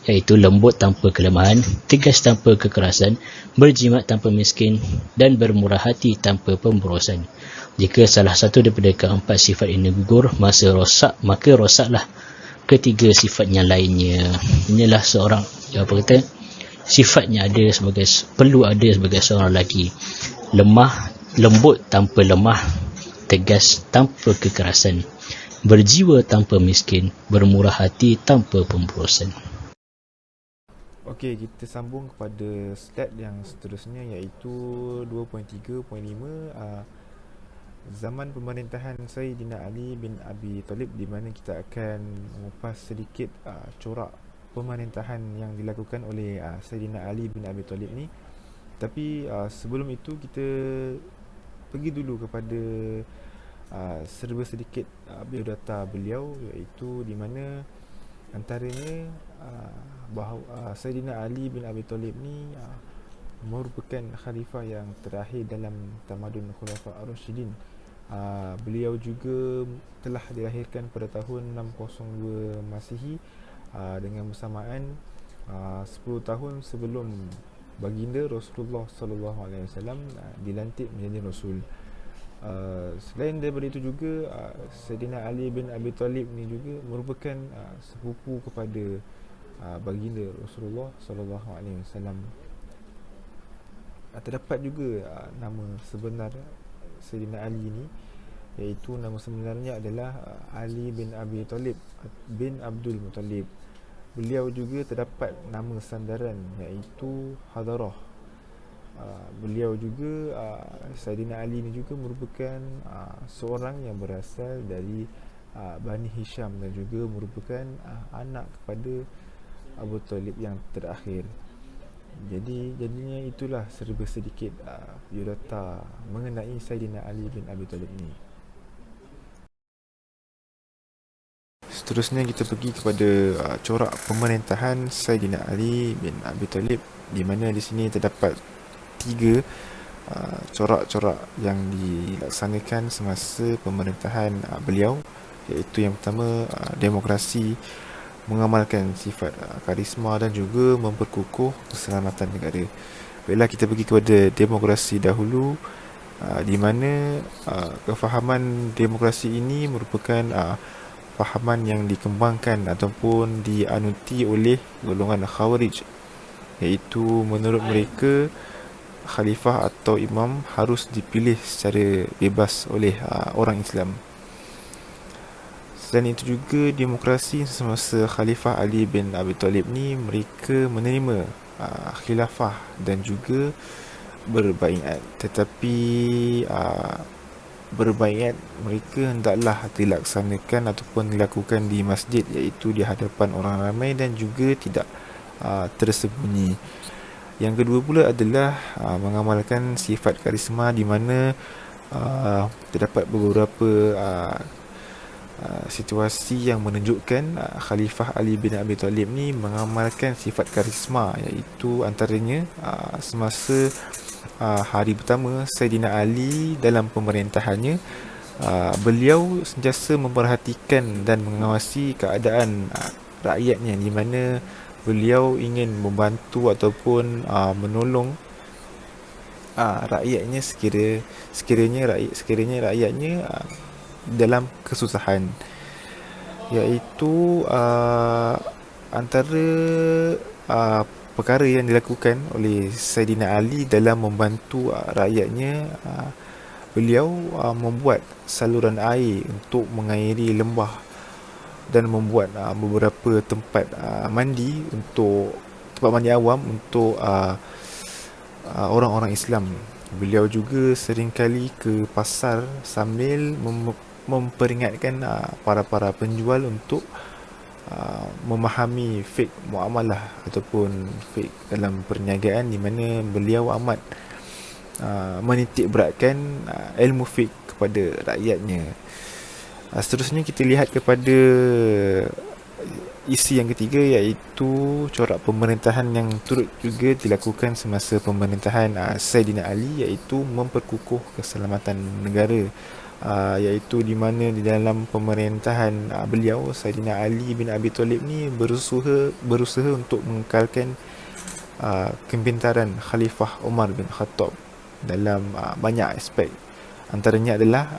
iaitu lembut tanpa kelemahan, tegas tanpa kekerasan, berjimat tanpa miskin, dan bermurah hati tanpa pemborosan. Jika salah satu daripada keempat sifat ini gugur, maka rosaklah ketiga sifat yang lainnya. Inilah seorang sifatnya perlu ada sebagai seorang lelaki: lembut tanpa lemah, tegas tanpa kekerasan, berjiwa tanpa miskin, bermurah hati tanpa pemborosan. Okey, kita sambung kepada slide yang seterusnya, iaitu 2.3.5. Zaman pemerintahan Sayyidina Ali bin Abi Talib, di mana kita akan mengupas sedikit corak pemerintahan yang dilakukan oleh Sayyidina Ali bin Abi Talib ni. Tapi sebelum itu kita pergi dulu kepada serba sedikit biodata beliau, iaitu di mana antaranya bahawa Sayyidina Ali bin Abi Talib ni merupakan khalifah yang terakhir dalam tamadun Khulafa Ar-Rasyidin. Beliau juga telah dilahirkan pada tahun 602 Masihi, dengan bersamaan 10 tahun sebelum baginda Rasulullah SAW dilantik menjadi Rasul. Selain daripada itu juga, Sayyidina Ali bin Abi Talib ni juga merupakan sepupu kepada baginda Rasulullah SAW. Terdapat juga nama sebenar Sayyidina Ali ni, iaitu nama sebenarnya adalah Ali bin Abi Talib bin Abdul Muttalib. Beliau juga terdapat nama sandaran, iaitu Hadarah. Beliau juga Sayyidina Ali ni juga merupakan seorang yang berasal dari Bani Hisham dan juga merupakan anak kepada Abu Talib yang terakhir. Jadinya itulah serba sedikit biodata mengenai Sayyidina Ali bin Abi Talib ni. Seterusnya kita pergi kepada corak pemerintahan Sayyidina Ali bin Abi Talib, di mana di sini terdapat 3 corak-corak yang dilaksanakan semasa pemerintahan beliau, iaitu yang pertama demokrasi, mengamalkan sifat karisma dan juga memperkukuh keselamatan negara. Baiklah, kita pergi kepada demokrasi dahulu, di mana kefahaman demokrasi ini merupakan fahaman yang dikembangkan ataupun dianuti oleh golongan Khawarij, iaitu menurut mereka khalifah atau imam harus dipilih secara bebas oleh orang Islam. Selain itu juga, demokrasi semasa Khalifah Ali bin Abi Talib ni, mereka menerima khilafah dan juga berbaiat. Tetapi berbaiat mereka hendaklah dilaksanakan ataupun dilakukan di masjid, iaitu di hadapan orang ramai dan juga tidak tersembunyi. Yang kedua pula adalah mengamalkan sifat karisma, di mana terdapat beberapa situasi yang menunjukkan Khalifah Ali bin Abi Talib ni mengamalkan sifat karisma, iaitu antaranya semasa hari pertama Sayyidina Ali dalam pemerintahannya, beliau sentiasa memperhatikan dan mengawasi keadaan rakyatnya, di mana beliau ingin membantu ataupun menolong rakyatnya sekiranya rakyatnya dalam kesusahan, iaitu antara perkara yang dilakukan oleh Saidina Ali dalam membantu rakyatnya. Beliau membuat saluran air untuk mengairi lembah dan membuat beberapa tempat mandi untuk tempat mandi awam untuk orang-orang Islam. Beliau juga seringkali ke pasar sambil memperingatkan para penjual untuk memahami fiqh muamalah ataupun fiqh dalam perniagaan, di mana beliau amat menitik beratkan ilmu fiqh kepada rakyatnya. Seterusnya kita lihat kepada isi yang ketiga, iaitu corak pemerintahan yang turut juga dilakukan semasa pemerintahan Saidina Ali, iaitu memperkukuh keselamatan negara, iaitu di mana di dalam pemerintahan beliau, Saidina Ali bin Abi Thalib ni berusaha untuk mengekalkan kepintaran Khalifah Umar bin Khattab dalam banyak aspek. Antaranya adalah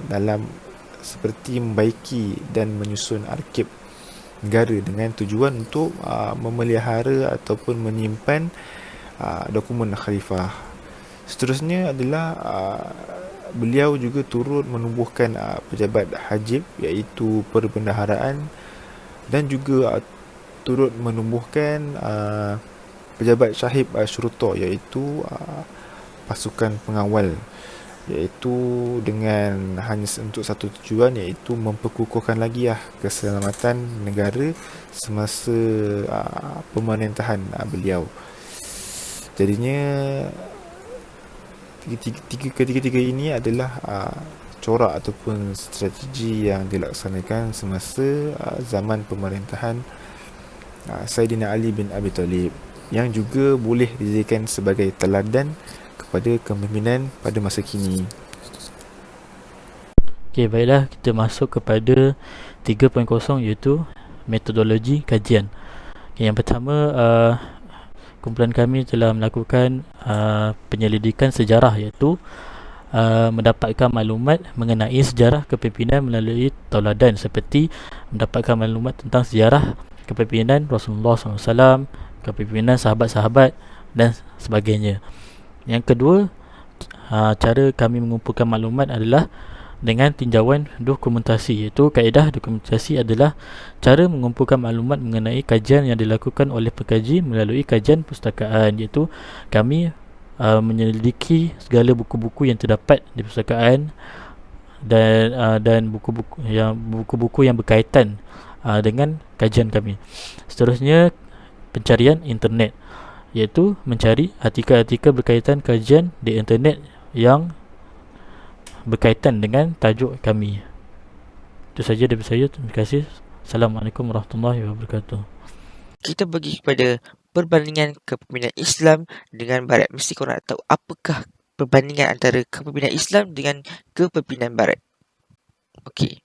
dalam seperti membaiki dan menyusun arkib negara dengan tujuan untuk memelihara ataupun menyimpan dokumen khalifah. Seterusnya adalah beliau juga turut menubuhkan pejabat hajib, iaitu perbendaharaan, dan juga turut menubuhkan pejabat syahib syurta, iaitu pasukan pengawal, iaitu dengan hanya untuk satu tujuan, iaitu memperkukuhkan lagi keselamatan negara semasa pemerintahan beliau. Jadinya ketiga-tiga ini adalah corak ataupun strategi yang dilaksanakan semasa zaman pemerintahan Saidina Ali bin Abi Thalib, yang juga boleh dijadikan sebagai teladan kepada kepimpinan pada masa kini. Okey, baiklah, kita masuk kepada 3.0, iaitu metodologi kajian. Okay, yang pertama, kumpulan kami telah melakukan penyelidikan sejarah, iaitu mendapatkan maklumat mengenai sejarah kepimpinan melalui tauladan, seperti mendapatkan maklumat tentang sejarah kepimpinan Rasulullah SAW, kepimpinan sahabat-sahabat dan sebagainya. Yang kedua, cara kami mengumpulkan maklumat adalah dengan tinjauan dokumentasi, iaitu kaedah dokumentasi adalah cara mengumpulkan maklumat mengenai kajian yang dilakukan oleh pengkaji melalui kajian pustakaan, iaitu kami menyelidiki segala buku-buku yang terdapat di pustakaan dan buku-buku yang berkaitan dengan kajian kami. Seterusnya, pencarian internet, iaitu mencari artikel-artikel berkaitan kajian di internet yang berkaitan dengan tajuk kami. Itu saja daripada saya. Terima kasih. Assalamualaikum warahmatullahi wabarakatuh. Kita pergi kepada perbandingan kepimpinan Islam dengan Barat. Mesti korang nak tahu apakah perbandingan antara kepimpinan Islam dengan kepimpinan Barat. Okey.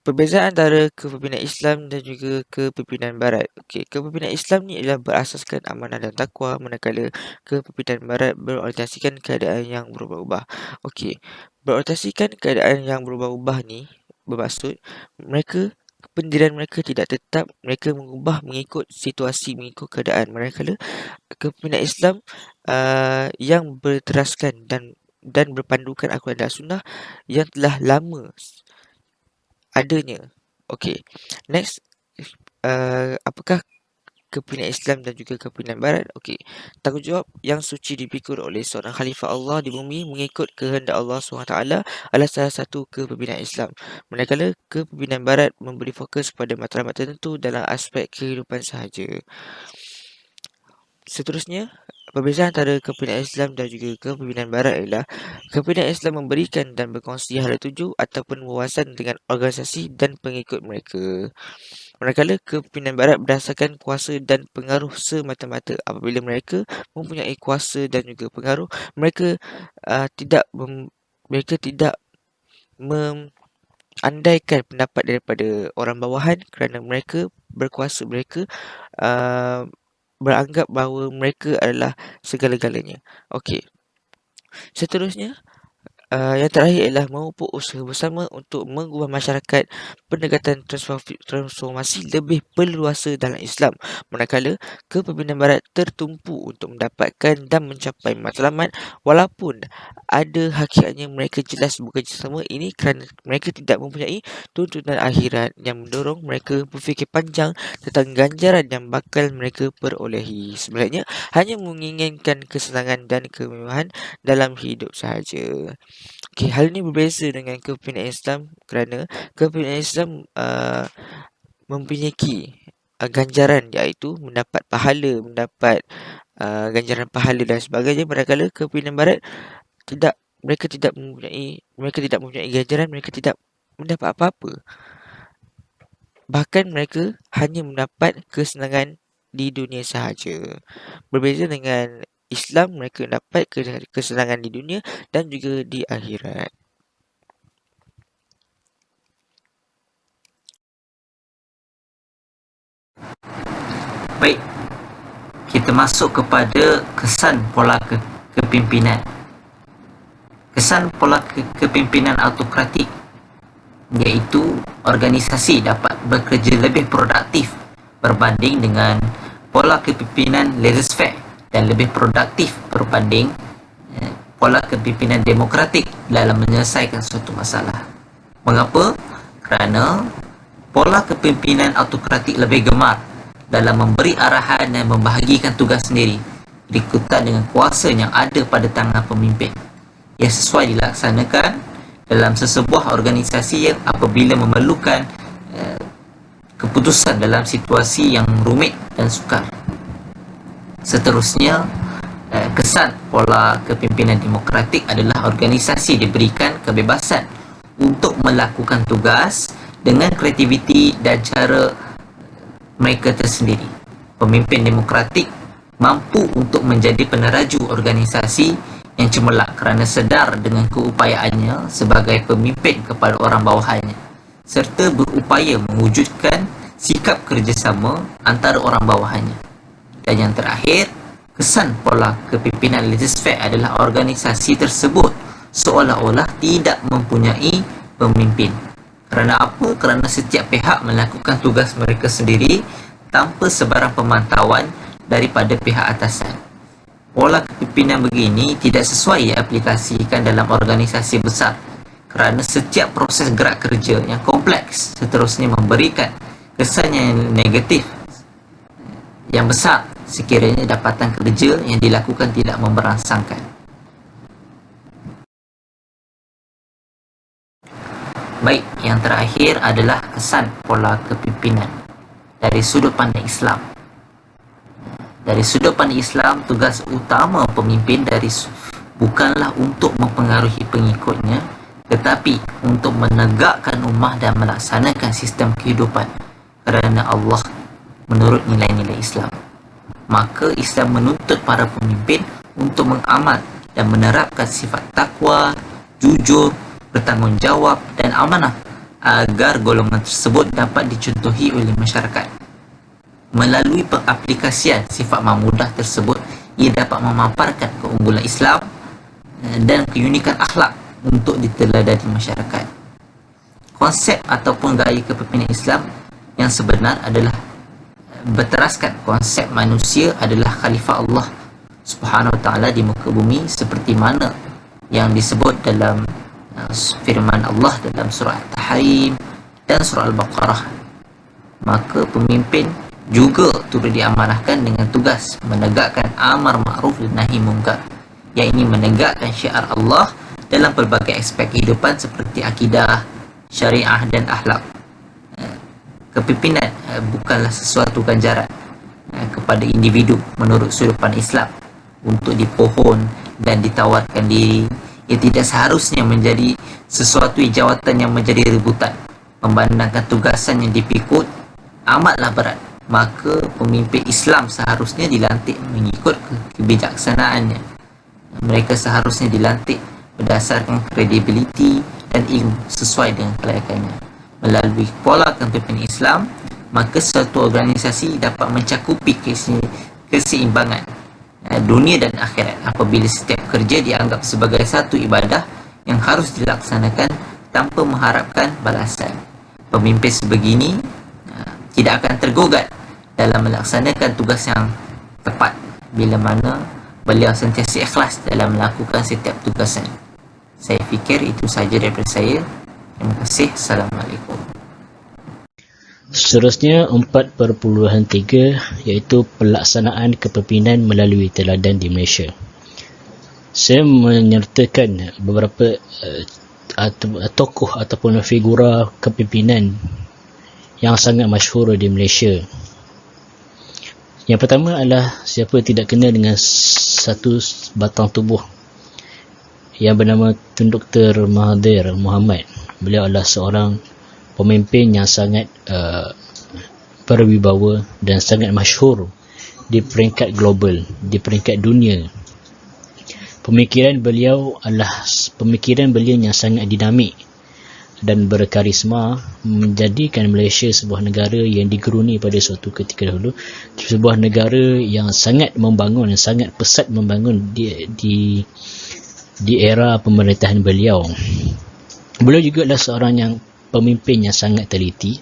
Perbezaan antara kepimpinan Islam dan juga kepimpinan Barat. Okey, kepimpinan Islam ni ialah berasaskan amanah dan takwa, manakala kepimpinan Barat berorientasikan keadaan yang berubah-ubah. Okey, berorientasikan keadaan yang berubah-ubah ni bermaksud pendirian mereka tidak tetap, mereka mengubah mengikut situasi, mengikut keadaan. Manakala kepimpinan Islam yang berteraskan dan berpandukan Al-Quran dan Sunnah yang telah lama adanya. Okey, next, apakah kepimpinan Islam dan juga kepimpinan Barat? Okey, tanggungjawab yang suci dipikul oleh seorang khalifah Allah di bumi mengikut kehendak Allah SWT adalah salah satu kepimpinan Islam. Manakala kepimpinan Barat memberi fokus pada matlamat tertentu dalam aspek kehidupan sahaja. Seterusnya, perbezaan antara kepimpinan Islam dan juga kepimpinan Barat ialah kepimpinan Islam memberikan dan berkongsi hala tuju ataupun wawasan dengan organisasi dan pengikut mereka. Manakala kepimpinan Barat berdasarkan kuasa dan pengaruh semata-mata. Apabila mereka mempunyai kuasa dan juga pengaruh, mereka tidak mengandaikan pendapat daripada orang bawahan, kerana mereka berkuasa, mereka beranggap bahawa mereka adalah segala-galanya. Okey. Seterusnya, Yang terakhir ialah memupuk usaha bersama untuk mengubah masyarakat. Pendekatan transformasi lebih perluasa dalam Islam, manakala kepimpinan Barat tertumpu untuk mendapatkan dan mencapai matlamat. Walaupun ada hakikatnya mereka jelas bekerjasama ini kerana mereka tidak mempunyai tuntutan akhirat yang mendorong mereka berfikir panjang tentang ganjaran yang bakal mereka perolehi. Sebenarnya hanya menginginkan kesenangan dan kemewahan dalam hidup sahaja. Okey, hal ini berbeza dengan kepimpinan Islam kerana kepimpinan Islam mempunyai ganjaran, iaitu mendapat pahala, mendapat ganjaran pahala dan sebagainya, manakala kepimpinan Barat mereka tidak mempunyai ganjaran, mereka tidak mendapat apa-apa. Bahkan mereka hanya mendapat kesenangan di dunia sahaja. Berbeza dengan Islam, mereka dapat kesenangan di dunia dan juga di akhirat. Baik, kita masuk kepada kesan pola kepimpinan. Kesan pola kepimpinan autokratik, iaitu organisasi dapat bekerja lebih produktif berbanding dengan pola kepimpinan laissez-faire dan lebih produktif berbanding pola kepimpinan demokratik dalam menyelesaikan suatu masalah. Mengapa? Kerana pola kepimpinan autokratik lebih gemar dalam memberi arahan dan membahagikan tugas sendiri berikutan dengan kuasa yang ada pada tangan pemimpin. Ia sesuai dilaksanakan dalam sesebuah organisasi yang apabila memerlukan keputusan dalam situasi yang rumit dan sukar. Seterusnya, kesan pola kepimpinan demokratik adalah organisasi diberikan kebebasan untuk melakukan tugas dengan kreativiti dan cara mereka tersendiri. Pemimpin demokratik mampu untuk menjadi peneraju organisasi yang cemerlang kerana sedar dengan keupayaannya sebagai pemimpin kepada orang bawahannya, serta berupaya mewujudkan sikap kerjasama antara orang bawahannya. Dan yang terakhir, kesan pola kepimpinan laissez-faire adalah organisasi tersebut seolah-olah tidak mempunyai pemimpin. Kerana apa? Kerana setiap pihak melakukan tugas mereka sendiri tanpa sebarang pemantauan daripada pihak atasan. Pola kepimpinan begini tidak sesuai diaplikasikan dalam organisasi besar kerana setiap proses gerak kerja yang kompleks seterusnya memberikan kesan yang negatif yang besar sekiranya dapatan kerja yang dilakukan tidak memberangsangkan. Baik, yang terakhir adalah kesan pola kepimpinan dari sudut pandang Islam. Dari sudut pandang Islam, tugas utama pemimpin bukanlah untuk mempengaruhi pengikutnya, tetapi untuk menegakkan ummah dan melaksanakan sistem kehidupan kerana Allah menurut nilai-nilai Islam. Maka Islam menuntut para pemimpin untuk mengamal dan menerapkan sifat takwa, jujur, bertanggungjawab dan amanah agar golongan tersebut dapat dicontohi oleh masyarakat. Melalui pengaplikasian sifat mahmudah tersebut, ia dapat memaparkan keunggulan Islam dan keunikan akhlak untuk diteladani masyarakat. Konsep ataupun gaya kepimpinan Islam yang sebenar adalah berteraskan konsep manusia adalah khalifah Allah Subhanahu Wa Taala di muka bumi, seperti mana yang disebut dalam firman Allah dalam surah At-Tahrim dan surah Al-Baqarah. Maka pemimpin juga turut diamanahkan dengan tugas menegakkan amar ma'ruf dan nahi munkar, iaitu menegakkan syiar Allah dalam pelbagai aspek kehidupan seperti akidah, syariah dan akhlak. Kepimpinan bukanlah sesuatu ganjaran kepada individu menurut sudut pandang Islam untuk dipohon dan ditawarkan diri. Ia tidak seharusnya menjadi sesuatu jawatan yang menjadi rebutan. Memandangkan tugasan yang dipikul amatlah berat, maka pemimpin Islam seharusnya dilantik mengikut kebijaksanaannya. Mereka seharusnya dilantik berdasarkan kredibiliti dan ilmu sesuai dengan kelayakannya. Melalui pola kepimpinan Islam, maka suatu organisasi dapat mencakupi keseimbangan dunia dan akhirat apabila setiap kerja dianggap sebagai satu ibadah yang harus dilaksanakan tanpa mengharapkan balasan. Pemimpin sebegini tidak akan tergugat dalam melaksanakan tugas yang tepat bila mana beliau sentiasa ikhlas dalam melakukan setiap tugasan. Saya fikir itu sahaja daripada saya. Terima kasih. Assalamualaikum. Seterusnya 4.3 iaitu pelaksanaan kepimpinan melalui teladan di Malaysia. Saya menyertakan beberapa tokoh ataupun figura kepimpinan yang sangat masyhur di Malaysia. Yang pertama adalah siapa tidak kenal dengan satu batang tubuh yang bernama Tun Dr. Mahathir Mohamad. Beliau adalah seorang pemimpin yang sangat berwibawa dan sangat masyhur di peringkat global, di peringkat dunia. Pemikiran beliau yang sangat dinamik dan berkarisma, menjadikan Malaysia sebuah negara yang digeruni pada suatu ketika dahulu, sebuah negara yang sangat membangun, yang sangat pesat membangun di era pemerintahan beliau. Beliau juga adalah seorang yang pemimpin yang sangat teliti.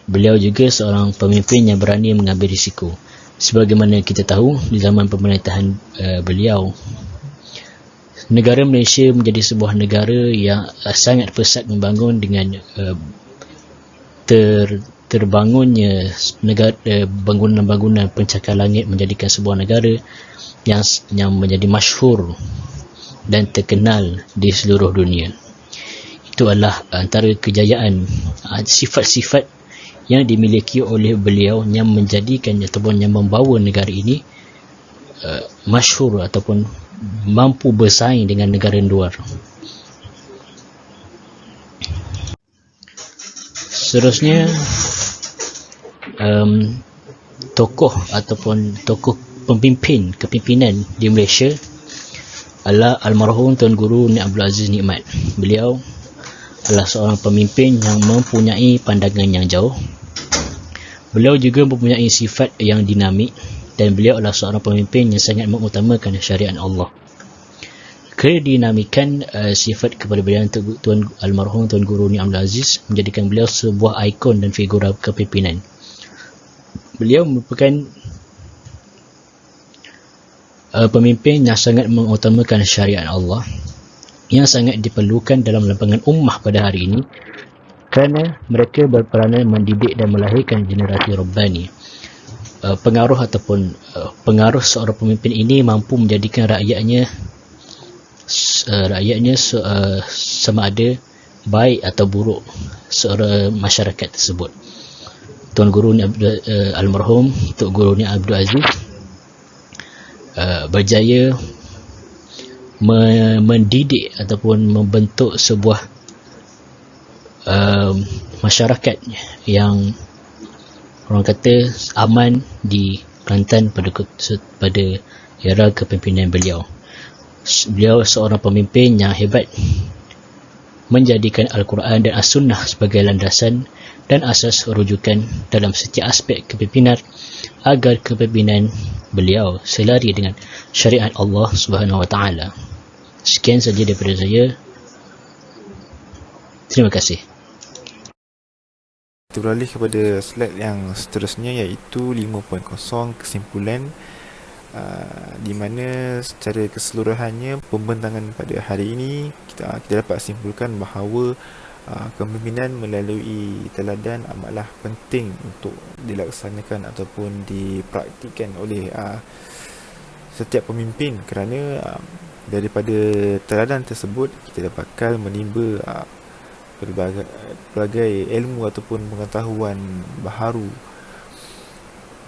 Beliau juga seorang pemimpin yang berani mengambil risiko. Sebagaimana kita tahu, di zaman pemerintahan beliau, negara Malaysia menjadi sebuah negara yang sangat pesat membangun dengan terbangunnya bangunan-bangunan pencakar langit, menjadikan sebuah negara yang menjadi masyhur dan terkenal di seluruh dunia. Itu adalah antara kejayaan, sifat-sifat yang dimiliki oleh beliau yang menjadikan ataupun yang membawa negara ini masyhur ataupun mampu bersaing dengan negara luar. Seterusnya tokoh kepimpinan di Malaysia adalah almarhum Tuan Guru Ni Abdul Aziz Nikmat. Beliau adalah seorang pemimpin yang mempunyai pandangan yang jauh. Beliau juga mempunyai sifat yang dinamik, dan beliau adalah seorang pemimpin yang sangat mengutamakan syariat Allah. Kedinamikan sifat kepada beliau almarhum Tuan Guru Ni Abdul Aziz menjadikan beliau sebuah ikon dan figura kepimpinan. Beliau merupakan pemimpin yang sangat mengutamakan syariat Allah, yang sangat diperlukan dalam lampangan ummah pada hari ini, kerana mereka berperanan mendidik dan melahirkan generasi Rabbani. Pengaruh seorang pemimpin ini mampu menjadikan rakyatnya sama ada baik atau buruk seorang masyarakat tersebut. Tuan Guru almarhum Tok Guru Ni Abdul Aziz berjaya mendidik ataupun membentuk sebuah masyarakat yang orang kata aman di Kelantan pada era kepimpinan beliau. Beliau seorang pemimpin yang hebat, menjadikan Al-Quran dan As-Sunnah sebagai landasan dan asas rujukan dalam setiap aspek kepimpinan, agar kepimpinan beliau selari dengan syariat Allah Subhanahu Wa Taala. Sekian saja daripada saya. Terima kasih. Kita beralih kepada slide yang seterusnya, iaitu 5.0 kesimpulan, di mana secara keseluruhannya pembentangan pada hari ini kita dapat simpulkan bahawa kepimpinan melalui teladan amatlah penting untuk dilaksanakan ataupun dipraktikkan oleh setiap pemimpin, kerana daripada teladan tersebut kita dapatkan menimba pelbagai ilmu ataupun pengetahuan baharu,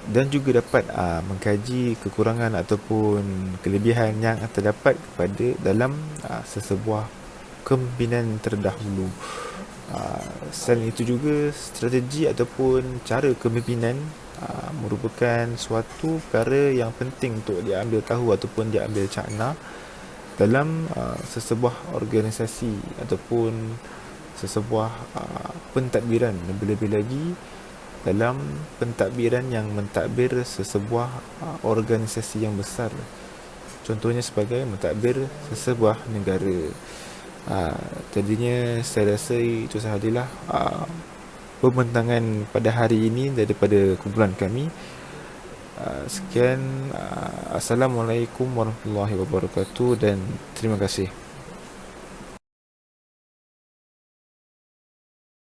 dan juga dapat mengkaji kekurangan ataupun kelebihan yang terdapat dalam sesebuah kepimpinan terdahulu. Selain itu juga, strategi ataupun cara kepimpinan merupakan suatu perkara yang penting untuk diambil tahu ataupun diambil cakna dalam sesebuah organisasi ataupun sesebuah pentadbiran, lebih-lebih lagi dalam pentadbiran yang mentadbir sesebuah organisasi yang besar. contohnya sebagai mentadbir sesebuah negara. Tadinya saya rasa itu sahajalah pembentangan pada hari ini daripada kumpulan kami. Sekian, Assalamualaikum warahmatullahi wabarakatuh dan terima kasih.